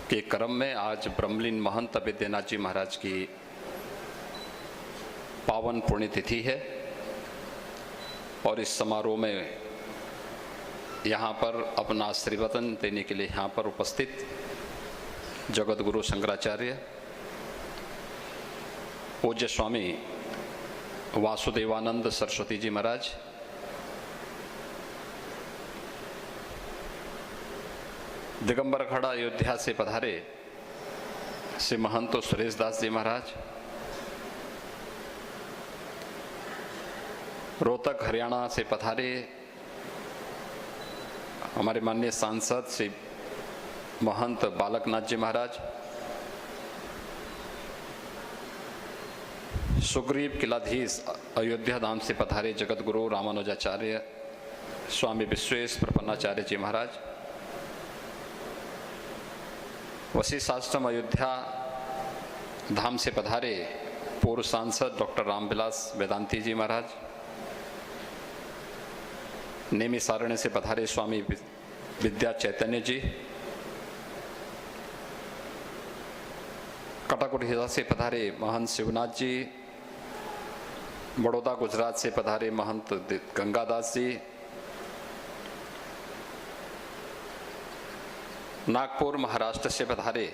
के क्रम में आज ब्रह्मलीन महंत अवेद्यनाथ जी महाराज की पावन पुण्यतिथि है और इस समारोह में यहाँ पर अपना आशीर्वचन देने के लिए यहाँ पर उपस्थित जगत गुरु शंकराचार्य पूज्य स्वामी वासुदेवानंद सरस्वती जी महाराज, दिगंबर खड़ा अयोध्या से पधारे श्री महंतो सुरेश दास जी महाराज, रोहतक हरियाणा से पधारे हमारे माननीय सांसद श्री महंत बालकनाथ जी महाराज, सुग्रीव किलाधीश अयोध्या धाम से पधारे जगत गुरु रामानुजाचार्य स्वामी विश्वेश प्रपन्नाचार्य जी महाराज, वशिष्ठाश्रम अयोध्या धाम से पधारे पूर्व सांसद डॉक्टर रामविलास वेदांती जी महाराज, नेमी सारण्य से पधारे स्वामी विद्या चैतन्य जी, कटाकुटिया से पधारे महंत शिवनाथ जी, बड़ौदा गुजरात से पधारे महंत गंगादास जी, नागपुर महाराष्ट्र से पधारे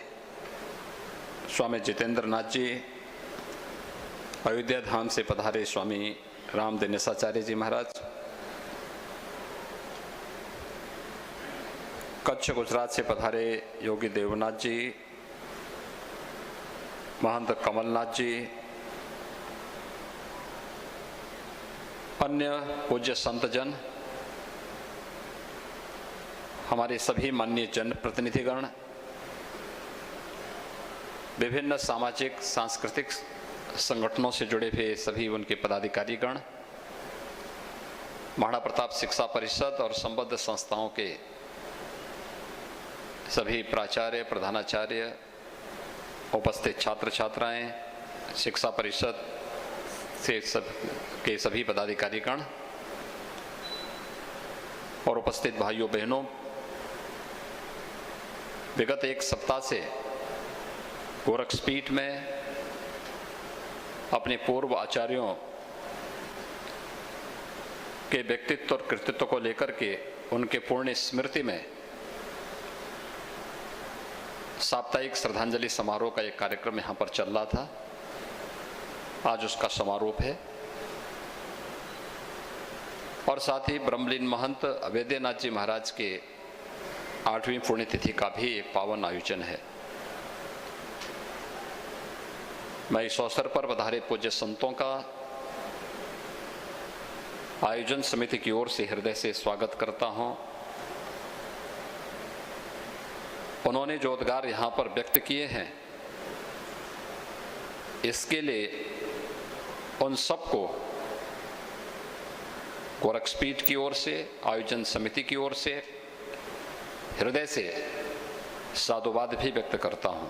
स्वामी जितेंद्र नाथ जी, अयोध्या धाम से पधारे स्वामी राम दिनेशाचार्य जी महाराज, कच्छ गुजरात से पधारे योगी देवनाथ जी, महंत कमलनाथ जी, अन्य पूज्य संतजन, हमारे सभी माननीय जनप्रतिनिधिगण, विभिन्न सामाजिक सांस्कृतिक संगठनों से जुड़े हुए सभी उनके पदाधिकारीगण, महाराणा प्रताप शिक्षा परिषद और संबद्ध संस्थाओं के सभी प्राचार्य प्रधानाचार्य, उपस्थित छात्र छात्राएं, शिक्षा परिषद से के सभी पदाधिकारीगण और उपस्थित भाइयों बहनों, विगत एक सप्ताह से गोरक्षपीठ में अपने पूर्व आचार्यों के व्यक्तित्व और कृतित्व को लेकर के उनके पूर्ण स्मृति में साप्ताहिक श्रद्धांजलि समारोह का एक कार्यक्रम यहाँ पर चल रहा था। आज उसका समारोह है और साथ ही ब्रह्मलीन महंत अवेद्यनाथ जी महाराज के 8वीं पुण्यतिथि का भी एक पावन आयोजन है। मैं इस अवसर पर पधारे पूज्य संतों का आयोजन समिति की ओर से हृदय से स्वागत करता हूं। उन्होंने जो उद्गार यहाँ पर व्यक्त किए हैं, इसके लिए उन सबको गोरक्षपीठ की ओर से, आयोजन समिति की ओर से हृदय से साधुवाद भी व्यक्त करता हूं।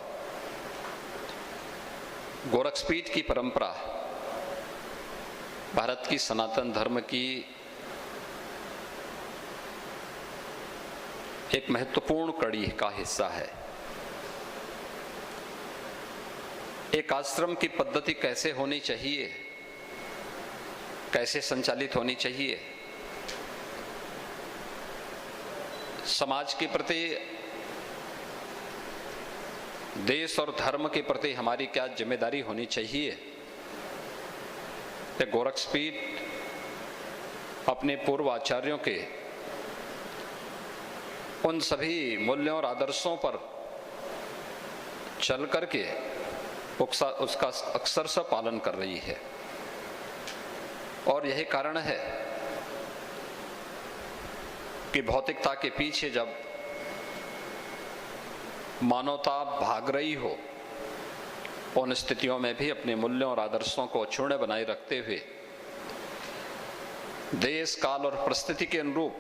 गोरक्षपीठ की परंपरा भारत की सनातन धर्म की एक महत्वपूर्ण कड़ी का हिस्सा है। एक आश्रम की पद्धति कैसे होनी चाहिए, कैसे संचालित होनी चाहिए, समाज के प्रति, देश और धर्म के प्रति हमारी क्या जिम्मेदारी होनी चाहिए, ये गोरक्षपीठ अपने पूर्व आचार्यों के उन सभी मूल्यों और आदर्शों पर चल करके उसका अक्सर पालन कर रही है। और यही कारण है कि भौतिकता के पीछे जब मानवता भाग रही हो, उन स्थितियों में भी अपने मूल्यों और आदर्शों को अक्षुण्ण बनाए रखते हुए देश काल और परिस्थिति के अनुरूप,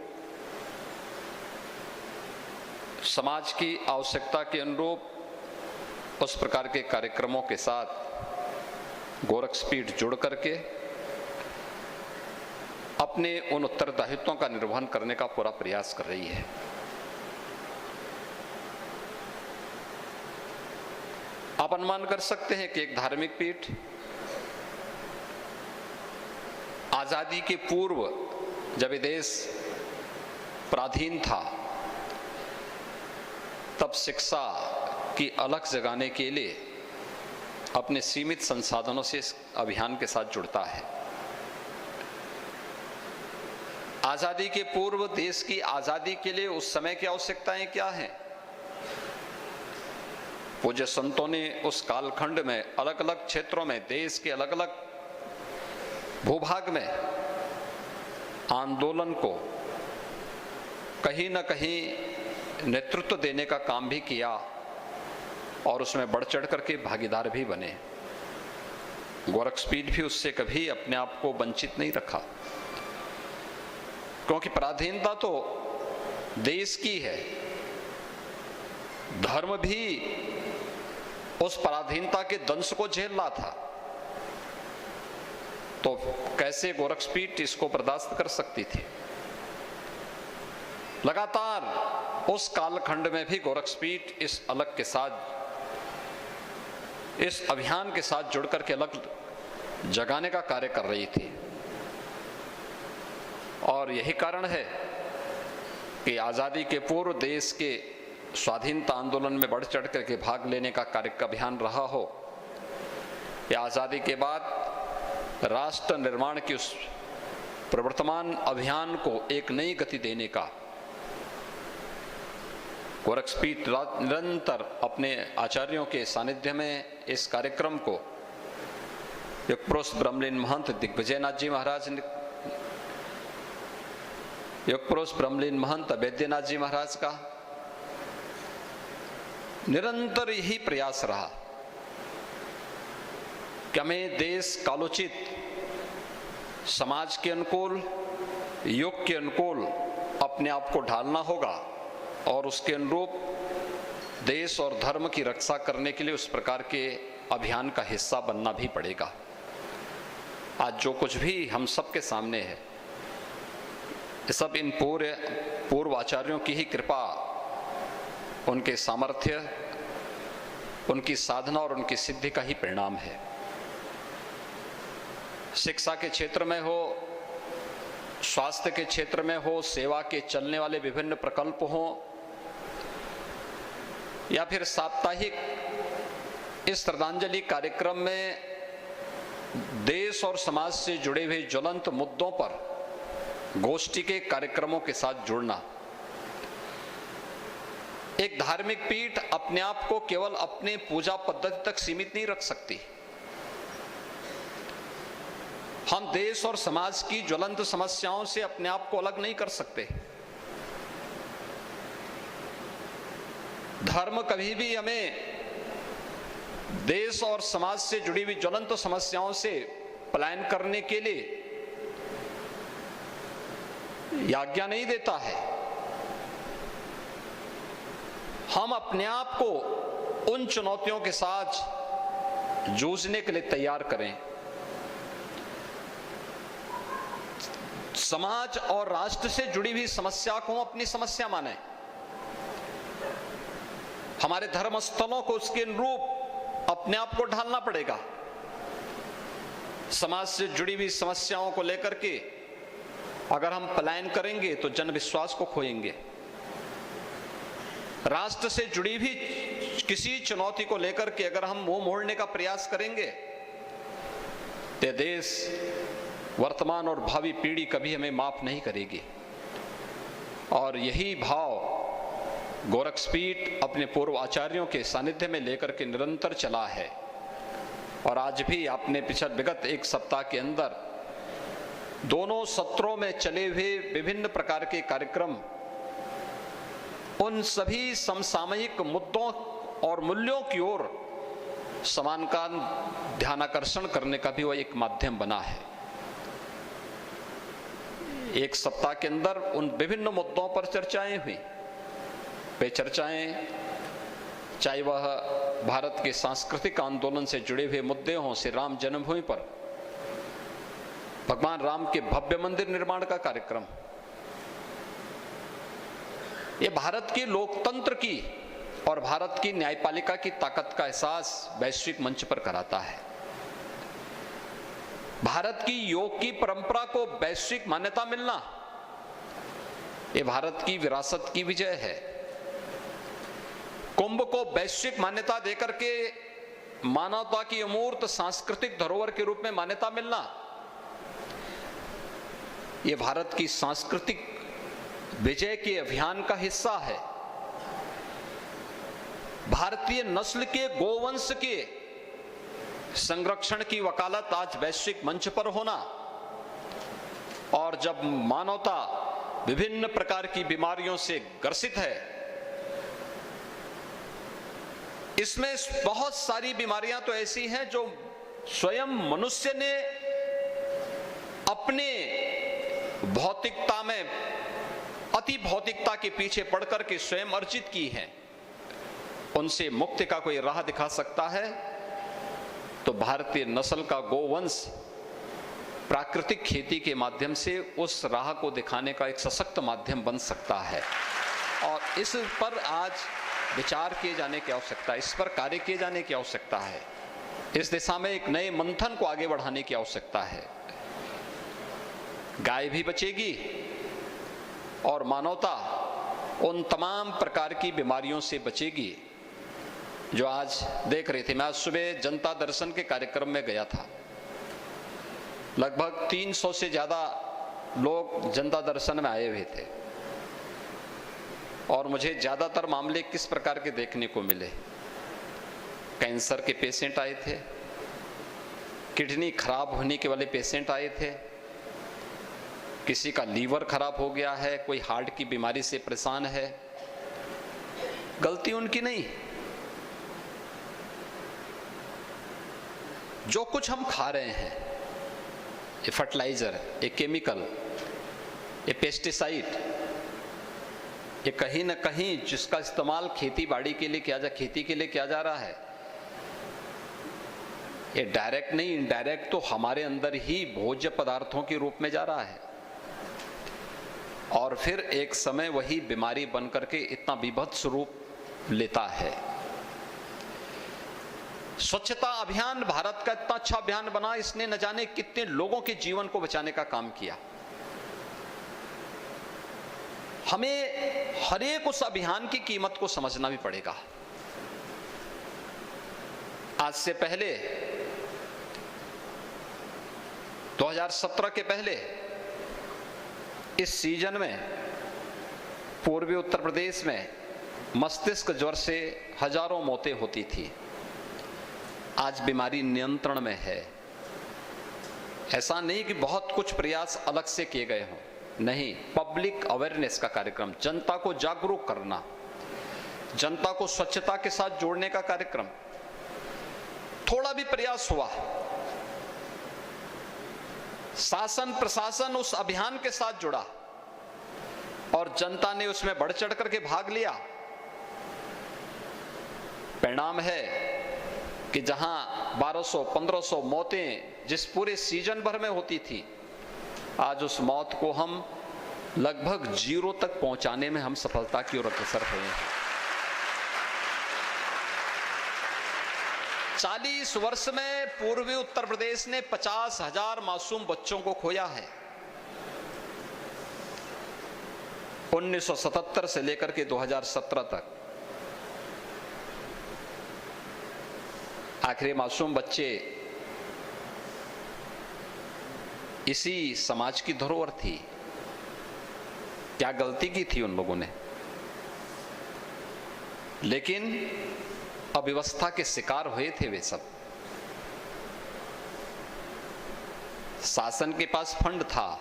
समाज की आवश्यकता के अनुरूप उस प्रकार के कार्यक्रमों के साथ गोरक्षपीठ जुड़ करके अपने उन उत्तरदायित्वों का निर्वहन करने का पूरा प्रयास कर रही है। आप अनुमान कर सकते हैं कि एक धार्मिक पीठ आजादी के पूर्व जब ये देश पराधीन था तब शिक्षा की अलख जगाने के लिए अपने सीमित संसाधनों से इस अभियान के साथ जुड़ता है। आजादी के पूर्व देश की आजादी के लिए उस समय की आवश्यकताएं क्या हैं? पूज्य संतों ने उस कालखंड में अलग अलग क्षेत्रों में देश के अलग अलग भूभाग में आंदोलन को कहीं न कहीं नेतृत्व देने का काम भी किया और उसमें बढ़ चढ़ करके भागीदार भी बने। गोरक्षपीठ भी उससे कभी अपने आप को वंचित नहीं रखा, क्योंकि पराधीनता तो देश की है, धर्म भी उस पराधीनता के दंश को झेल रहा था, तो कैसे गोरक्षपीठ इसको बर्दाश्त कर सकती थी। लगातार उस कालखंड में भी गोरक्षपीठ इस अलग के साथ, इस अभियान के साथ जुड़कर के अलग जगाने का कार्य कर रही थी। और यही कारण है कि आजादी के पूर्व देश के स्वाधीनता आंदोलन में बढ़ चढ़ करके भाग लेने का कार्य का अभियान रहा हो, या आजादी के बाद राष्ट्र निर्माण की उस प्रवर्तमान अभियान को एक नई गति देने का गोरक्षपीठ निरंतर अपने आचार्यों के सानिध्य में इस कार्यक्रम को युगपुरुष ब्रह्मलीन महंत दिग्विजयनाथ जी महाराज ने, युगपुरुष ब्रह्मलीन महंत अभेद्यनाथ जी महाराज का निरंतर यही प्रयास रहा कि हमें देश कालोचित समाज के अनुकूल, युग के अनुकूल अपने आप को ढालना होगा और उसके अनुरूप देश और धर्म की रक्षा करने के लिए उस प्रकार के अभियान का हिस्सा बनना भी पड़ेगा। आज जो कुछ भी हम सबके सामने है, ये सब इन पूर्व आचार्यों की ही कृपा, उनके सामर्थ्य, उनकी साधना और उनकी सिद्धि का ही परिणाम है। शिक्षा के क्षेत्र में हो, स्वास्थ्य के क्षेत्र में हो, सेवा के चलने वाले विभिन्न प्रकल्प हो, या फिर साप्ताहिक इस श्रद्धांजलि कार्यक्रम में देश और समाज से जुड़े हुए ज्वलंत मुद्दों पर गोष्ठी के कार्यक्रमों के साथ जुड़ना। एक धार्मिक पीठ अपने आप को केवल अपने पूजा पद्धति तक सीमित नहीं रख सकती। हम देश और समाज की ज्वलंत समस्याओं से अपने आप को अलग नहीं कर सकते। धर्म कभी भी हमें देश और समाज से जुड़ी हुई ज्वलंत समस्याओं से पलायन करने के लिए आज्ञा नहीं देता है। हम अपने आप को उन चुनौतियों के साथ जूझने के लिए तैयार करें। समाज और राष्ट्र से जुड़ी हुई समस्या को अपनी समस्या माने, हमारे धर्म स्थलों को उसके अनुरूप अपने आप को ढालना पड़ेगा। समाज से जुड़ी हुई समस्याओं को लेकर के अगर हम पलायन करेंगे तो जन विश्वास को खोएंगे। राष्ट्र से जुड़ी हुई किसी चुनौती को लेकर के अगर हम मुंह मोड़ने का प्रयास करेंगे तो देश, वर्तमान और भावी पीढ़ी कभी हमें माफ नहीं करेगी। और यही भाव गोरक्षपीठ अपने पूर्व आचार्यों के सानिध्य में लेकर के निरंतर चला है। और आज भी आपने पिछले विगत एक सप्ताह के अंदर दोनों सत्रों में चले हुए विभिन्न प्रकार के कार्यक्रम उन सभी समसामयिक मुद्दों और मूल्यों की ओर समान का ध्यानाकर्षण करने का भी वह एक माध्यम बना है। एक सप्ताह के अंदर उन विभिन्न मुद्दों पर चर्चाएं हुई। वे चर्चाएं चाहे वह भारत के सांस्कृतिक आंदोलन से जुड़े हुए मुद्दे हों, श्री राम जन्मभूमि पर भगवान राम के भव्य मंदिर निर्माण का कार्यक्रम, ये भारत के लोकतंत्र की और भारत की न्यायपालिका की ताकत का एहसास वैश्विक मंच पर कराता है। भारत की योग की परंपरा को वैश्विक मान्यता मिलना, ये भारत की विरासत की विजय है। कुंभ को वैश्विक मान्यता देकर के मानवता की अमूर्त सांस्कृतिक धरोहर के रूप में मान्यता मिलना, ये भारत की सांस्कृतिक विजय के अभियान का हिस्सा है। भारतीय नस्ल के गोवंश के संरक्षण की वकालत आज वैश्विक मंच पर होना, और जब मानवता विभिन्न प्रकार की बीमारियों से ग्रसित है, इसमें बहुत सारी बीमारियां तो ऐसी हैं जो स्वयं मनुष्य ने अपने भौतिकता में अति भौतिकता के पीछे पड़कर के स्वयं अर्जित की हैं। उनसे मुक्ति का कोई राह दिखा सकता है तो भारतीय नस्ल का गोवंश प्राकृतिक खेती के माध्यम से उस राह को दिखाने का एक सशक्त माध्यम बन सकता है। और इस पर आज विचार किए जाने की आवश्यकता है, इस पर कार्य किए जाने की आवश्यकता है। इस दिशा में एक नए मंथन को आगे बढ़ाने की आवश्यकता है। गाय भी बचेगी और मानवता उन तमाम प्रकार की बीमारियों से बचेगी जो आज देख रही थी। मैं आज सुबह जनता दर्शन के कार्यक्रम में गया था। लगभग 300 से ज्यादा लोग जनता दर्शन में आए हुए थे और मुझे ज्यादातर मामले किस प्रकार के देखने को मिले। कैंसर के पेशेंट आए थे, किडनी खराब होने के वाले पेशेंट आए थे, किसी का लीवर खराब हो गया है, कोई हार्ट की बीमारी से परेशान है। गलती उनकी नहीं। जो कुछ हम खा रहे हैं, ये फर्टिलाइजर, ये केमिकल, ये पेस्टिसाइड, ये कहीं न कहीं जिसका इस्तेमाल खेती बाड़ी के लिए खेती के लिए किया जा रहा है, ये डायरेक्ट नहीं इनडायरेक्ट तो हमारे अंदर ही भोज्य पदार्थों के रूप में जा रहा है और फिर एक समय वही बीमारी बन करके इतना विभत्स रूप लेता है। स्वच्छता अभियान भारत का इतना अच्छा अभियान बना, इसने न जाने कितने लोगों के जीवन को बचाने का काम किया। हमें हर एक उस अभियान की कीमत को समझना भी पड़ेगा। आज से पहले 2017 के पहले इस सीजन में पूर्वी उत्तर प्रदेश में मस्तिष्क ज्वर से हजारों मौतें होती थी। आज बीमारी नियंत्रण में है। ऐसा नहीं कि बहुत कुछ प्रयास अलग से किए गए हों, नहीं, पब्लिक अवेयरनेस का कार्यक्रम, जनता को जागरूक करना, जनता को स्वच्छता के साथ जोड़ने का कार्यक्रम, थोड़ा भी प्रयास हुआ। शासन प्रशासन उस अभियान के साथ जुड़ा और जनता ने उसमें बढ़ चढ़ करके भाग लिया। परिणाम है कि जहां 1200-1500 मौतें जिस पूरे सीजन भर में होती थी, आज उस मौत को हम लगभग 0 तक पहुंचाने में हम सफलता की ओर अग्रसर हुए हैं। 40 वर्ष में पूर्वी उत्तर प्रदेश ने 50,000 मासूम बच्चों को खोया है। 1977 से लेकर के 2017 तक आखिरी मासूम बच्चे इसी समाज की धरोहर थी। क्या गलती की थी उन लोगों ने? लेकिन अव्यवस्था के शिकार हुए थे वे सब। शासन के पास फंड था,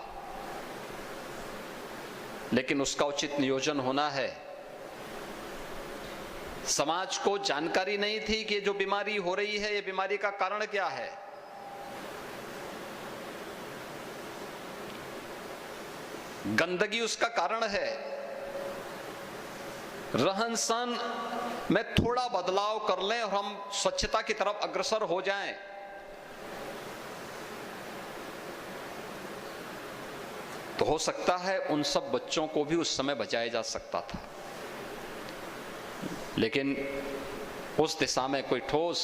लेकिन उसका उचित नियोजन होना है। समाज को जानकारी नहीं थी कि जो बीमारी हो रही है, ये बीमारी का कारण क्या है। गंदगी उसका कारण है। रहन सहन में थोड़ा बदलाव कर लें और हम स्वच्छता की तरफ अग्रसर हो जाएं, तो हो सकता है उन सब बच्चों को भी उस समय बचाया जा सकता था। लेकिन उस दिशा में कोई ठोस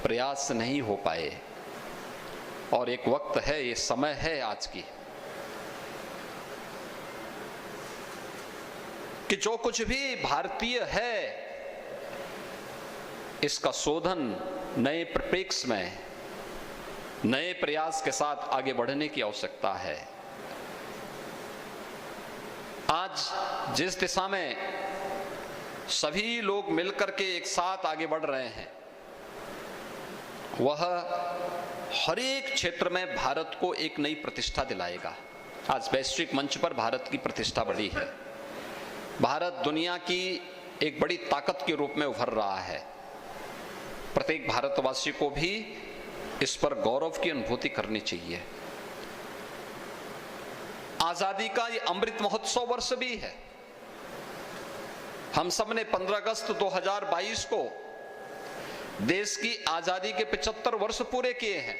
प्रयास नहीं हो पाए। और एक वक्त है, ये समय है आज की, कि जो कुछ भी भारतीय है इसका शोधन नए परिप्रेक्ष्य में, नए प्रयास के साथ आगे बढ़ने की आवश्यकता है। आज जिस दिशा में सभी लोग मिलकर के एक साथ आगे बढ़ रहे हैं, वह हर एक क्षेत्र में भारत को एक नई प्रतिष्ठा दिलाएगा। आज वैश्विक मंच पर भारत की प्रतिष्ठा बढ़ी है। भारत दुनिया की एक बड़ी ताकत के रूप में उभर रहा है। प्रत्येक भारतवासी को भी इस पर गौरव की अनुभूति करनी चाहिए। आजादी का ये अमृत महोत्सव वर्ष भी है। हम सब ने 15 अगस्त 2022 को देश की आजादी के 75 वर्ष पूरे किए हैं।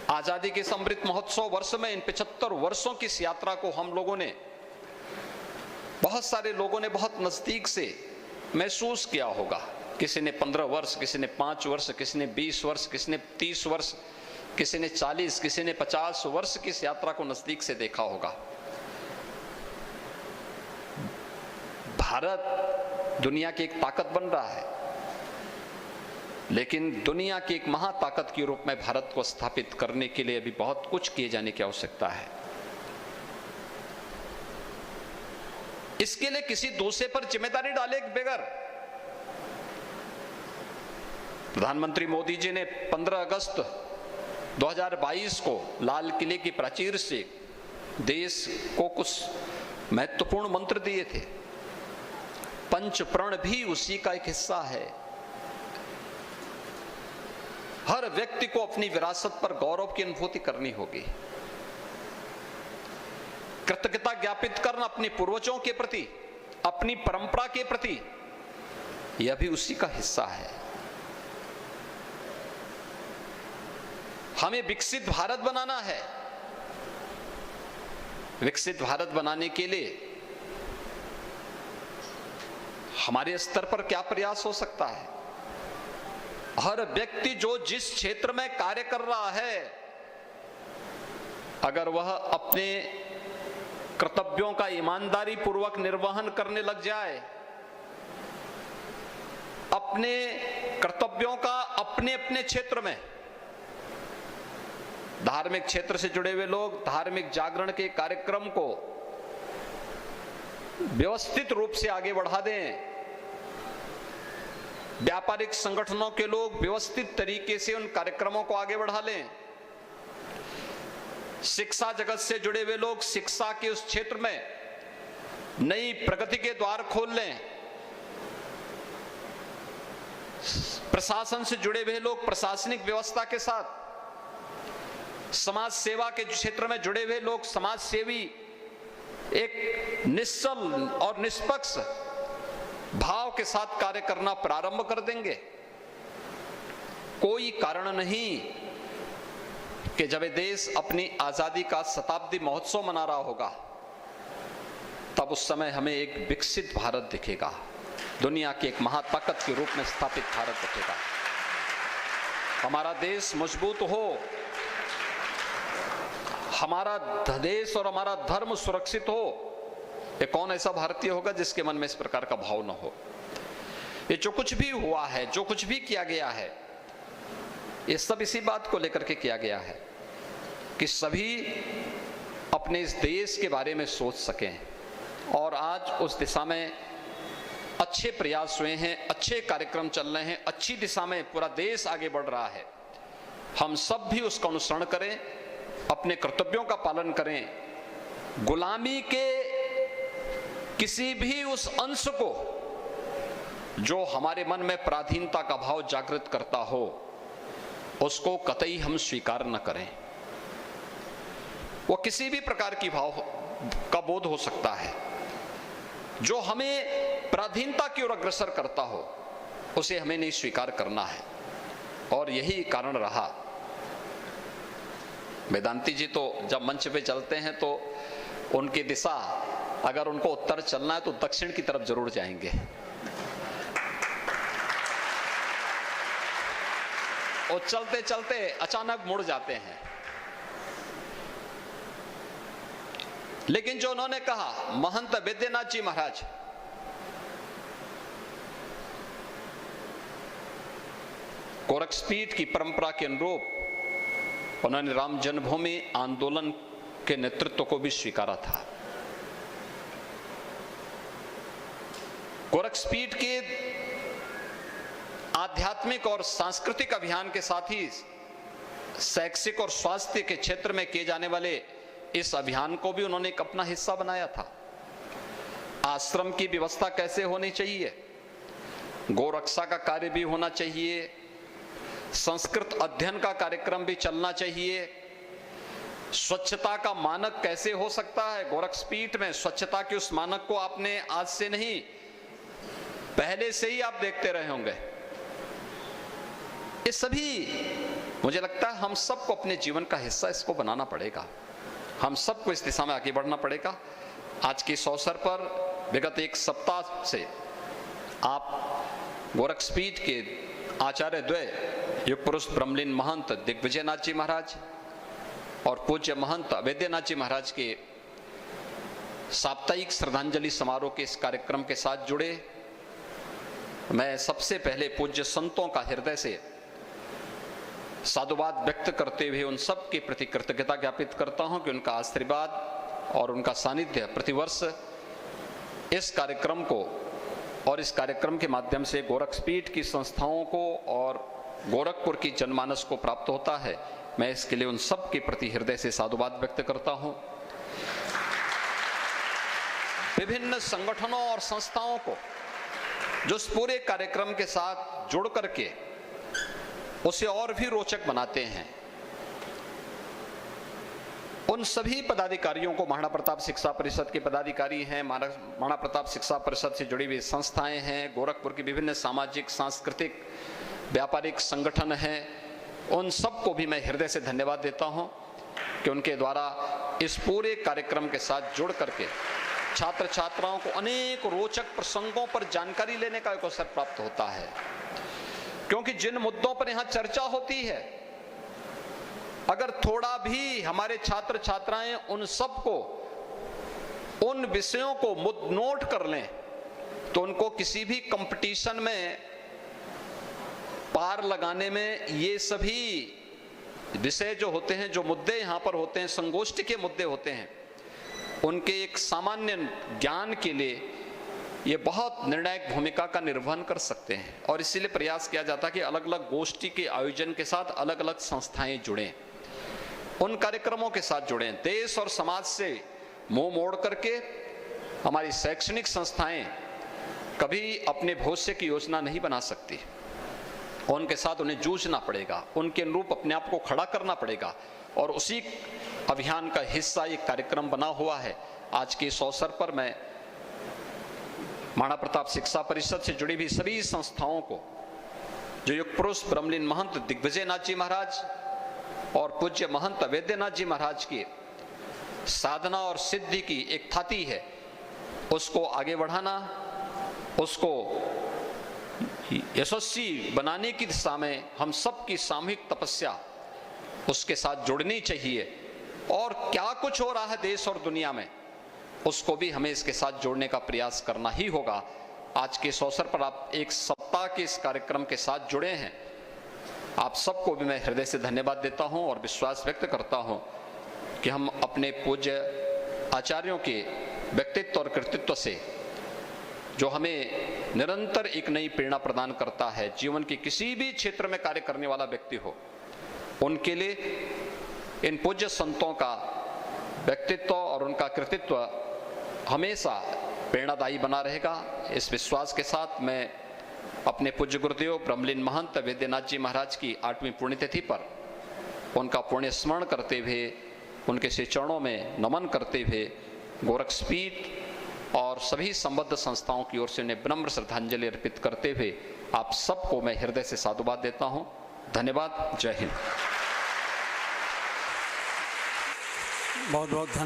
आजादी के इस अमृत महोत्सव वर्ष में, इन 75 वर्षों की इस यात्रा को हम लोगों ने, बहुत सारे लोगों ने बहुत नजदीक से महसूस किया होगा। किसी ने 15 वर्ष, किसी ने 5 वर्ष, किसी ने 20 वर्ष, किसी ने 30 वर्ष, किसी ने 40, किसी ने 50 वर्ष की इस यात्रा को नजदीक से देखा होगा। भारत दुनिया की एक ताकत बन रहा है, लेकिन दुनिया की एक महाताकत के रूप में भारत को स्थापित करने के लिए अभी बहुत कुछ किए जाने की आवश्यकता है। इसके लिए किसी दूसरे पर जिम्मेदारी डाले बगैर प्रधानमंत्री मोदी जी ने 15 अगस्त 2022 को लाल किले की प्राचीर से देश को कुछ महत्वपूर्ण मंत्र दिए थे। पंच प्रण भी उसी का एक हिस्सा है। हर व्यक्ति को अपनी विरासत पर गौरव की अनुभूति करनी होगी। कृतज्ञता ज्ञापित करना अपने पूर्वजों के प्रति, अपनी परंपरा के प्रति, यह भी उसी का हिस्सा है। हमें विकसित भारत बनाना है। विकसित भारत बनाने के लिए हमारे स्तर पर क्या प्रयास हो सकता है? हर व्यक्ति जो जिस क्षेत्र में कार्य कर रहा है, अगर वह अपने कर्तव्यों का ईमानदारी पूर्वक निर्वहन करने लग जाए, अपने कर्तव्यों का अपने अपने क्षेत्र में, धार्मिक क्षेत्र से जुड़े हुए लोग धार्मिक जागरण के कार्यक्रम को व्यवस्थित रूप से आगे बढ़ा दें, व्यापारिक संगठनों के लोग व्यवस्थित तरीके से उन कार्यक्रमों को आगे बढ़ा लें, शिक्षा जगत से जुड़े हुए लोग शिक्षा के उस क्षेत्र में नई प्रगति के द्वार खोल लें, प्रशासन से जुड़े हुए लोग प्रशासनिक व्यवस्था के साथ, समाज सेवा के क्षेत्र में जुड़े हुए लोग समाज सेवी एक निश्चल और निष्पक्ष भाव के साथ कार्य करना प्रारंभ कर देंगे। कोई कारण नहीं कि जब देश अपनी आजादी का शताब्दी महोत्सव मना रहा होगा, तब उस समय हमें एक विकसित भारत दिखेगा, दुनिया की एक महाताकत के रूप में स्थापित भारत दिखेगा। हमारा देश मजबूत हो, हमारा देश और हमारा धर्म सुरक्षित हो, ये कौन ऐसा भारतीय होगा जिसके मन में इस प्रकार का भाव न हो? ये जो कुछ भी हुआ है, जो कुछ भी किया गया है, ये सब इसी बात को लेकर के किया गया है कि सभी अपने इस देश के बारे में सोच सकें। और आज उस दिशा में अच्छे प्रयास हुए हैं, अच्छे कार्यक्रम चल रहे हैं, अच्छी दिशा में पूरा देश आगे बढ़ रहा है। हम सब भी उसका अनुसरण करें, अपने कर्तव्यों का पालन करें, गुलामी के किसी भी उस अंश को जो हमारे मन में पराधीनता का भाव जागृत करता हो, उसको कतई हम स्वीकार न करें। वो किसी भी प्रकार की भाव का बोध हो सकता है, जो हमें पराधीनता की ओर अग्रसर करता हो, उसे हमें नहीं स्वीकार करना है। और यही कारण रहा। वेदांती जी तो जब मंच पे चलते हैं तो उनकी दिशा, अगर उनको उत्तर चलना है तो दक्षिण की तरफ जरूर जाएंगे। और चलते चलते अचानक मुड़ जाते हैं। लेकिन जो उन्होंने कहा, महंत वैद्यनाथ जी महाराज गोरक्षपीठ की परंपरा के अनुरूप उन्होंने राम जन्मभूमि आंदोलन के नेतृत्व को भी स्वीकारा था। गोरक्षपीठ के आध्यात्मिक और सांस्कृतिक अभियान के साथ ही शैक्षिक और स्वास्थ्य के क्षेत्र में किए जाने वाले इस अभियान को भी उन्होंने एक अपना हिस्सा बनाया था। आश्रम की व्यवस्था कैसे होनी चाहिए, गोरक्षा का कार्य भी होना चाहिए, संस्कृत अध्ययन का कार्यक्रम भी चलना चाहिए, स्वच्छता का मानक कैसे हो सकता है। गोरक्षपीठ में स्वच्छता के उस मानक को आपने आज से नहीं, पहले से ही आप देखते रहे होंगे। ये सभी मुझे लगता है हम सबको अपने जीवन का हिस्सा इसको बनाना पड़ेगा, हम सबको इस दिशा में आगे बढ़ना पड़ेगा। आज के इस अवसर पर विगत एक सप्ताह से आप गोरक्षपीठ के आचार्य द्वय युग पुरुष ब्रह्मलीन महंत दिग्विजयनाथ जी महाराज और पूज्य महंत वैद्यनाथ जी महाराज के साप्ताहिक श्रद्धांजलि समारोह के इस कार्यक्रम के साथ जुड़े। मैं सबसे पहले पूज्य संतों का हृदय से साधुवाद व्यक्त करते हुए उन सब के प्रति कृतज्ञता ज्ञापित करता हूं कि उनका आशीर्वाद और उनका सानिध्य प्रतिवर्ष इस कार्यक्रम को और इस कार्यक्रम के माध्यम से गोरक्षपीठ की संस्थाओं को और गोरखपुर की जनमानस को प्राप्त होता है। मैं इसके लिए उन सब के प्रति हृदय से साधुवाद व्यक्त करता हूं। विभिन्न संगठनों और संस्थाओं को जो इस पूरे कार्यक्रम के साथ जुड़ करके उसे और भी रोचक बनाते हैं, उन सभी पदाधिकारियों को, महाराणा प्रताप शिक्षा परिषद के पदाधिकारी हैं, महाराणा प्रताप शिक्षा परिषद से जुड़ी हुई संस्थाएं हैं, गोरखपुर की विभिन्न सामाजिक सांस्कृतिक व्यापारिक संगठन हैं, उन सबको भी मैं हृदय से धन्यवाद देता हूं कि उनके द्वारा इस पूरे कार्यक्रम के साथ जुड़ करके छात्र छात्राओं को अनेक रोचक प्रसंगों पर जानकारी लेने का एक अवसर प्राप्त होता है। क्योंकि जिन मुद्दों पर यहां चर्चा होती है, अगर थोड़ा भी हमारे छात्र छात्राएं उन सबको, उन विषयों को नोट कर लें तो उनको किसी भी कंपटीशन में पार लगाने में ये सभी विषय जो होते हैं, जो मुद्दे यहां पर होते हैं, संगोष्ठी के मुद्दे होते हैं, उनके एक सामान्य ज्ञान के लिए ये बहुत निर्णायक भूमिका का निर्वहन कर सकते हैं। और इसीलिए प्रयास किया जाता है कि अलग अलग गोष्ठी के आयोजन के साथ अलग अलग संस्थाएं जुड़ें, उन कार्यक्रमों के साथ जुड़ें। देश और समाज से मुंह मोड़ करके हमारी शैक्षणिक संस्थाएं कभी अपने भविष्य की योजना नहीं बना सकती, उनके साथ उन्हें जूझना पड़ेगा, उनके अनुरूप अपने आप को खड़ा करना पड़ेगा। और उसी अभियान का हिस्सा एक कार्यक्रम बना हुआ है। आज के इस अवसर पर मैं महाराणा प्रताप शिक्षा परिषद से जुड़ी हुई सभी संस्थाओं को, जो युग पुरुष ब्रह्मलीन महंत दिग्विजयनाथ जी महाराज और पूज्य महंत वैद्यनाथ जी महाराज की साधना और सिद्धि की एक थाती है, उसको आगे बढ़ाना, उसको यशस्वी बनाने की दिशा में हम सब की सामूहिक तपस्या उसके साथ जुड़नी चाहिए। और क्या कुछ हो रहा है देश और दुनिया में, उसको भी हमें इसके साथ जोड़ने का प्रयास करना ही होगा। आज के इस अवसर पर आप एक सप्ताह के इस कार्यक्रम के साथ जुड़े हैं, आप सबको भी मैं हृदय से धन्यवाद देता हूं और विश्वास व्यक्त करता हूं कि हम अपने पूज्य आचार्यों के व्यक्तित्व और कृतित्व से, जो हमें निरंतर एक नई प्रेरणा प्रदान करता है, जीवन के किसी भी क्षेत्र में कार्य करने वाला व्यक्ति हो, उनके लिए इन पूज्य संतों का व्यक्तित्व और उनका कृतित्व हमेशा प्रेरणादायी बना रहेगा। इस विश्वास के साथ मैं अपने पूज्य गुरुदेव ब्रह्मलीन महंत वैद्यनाथ जी महाराज की 8वीं पुण्यतिथि पर उनका पुण्य स्मरण करते हुए, उनके श्री चरणों में नमन करते हुए गोरक्षपीठ और सभी संबद्ध संस्थाओं की ओर से उन्हें विनम्र श्रद्धांजलि अर्पित करते हुए आप सबको मैं हृदय से साधुवाद देता हूं। धन्यवाद। जय हिंद। बहुत बहुत धन्यवाद।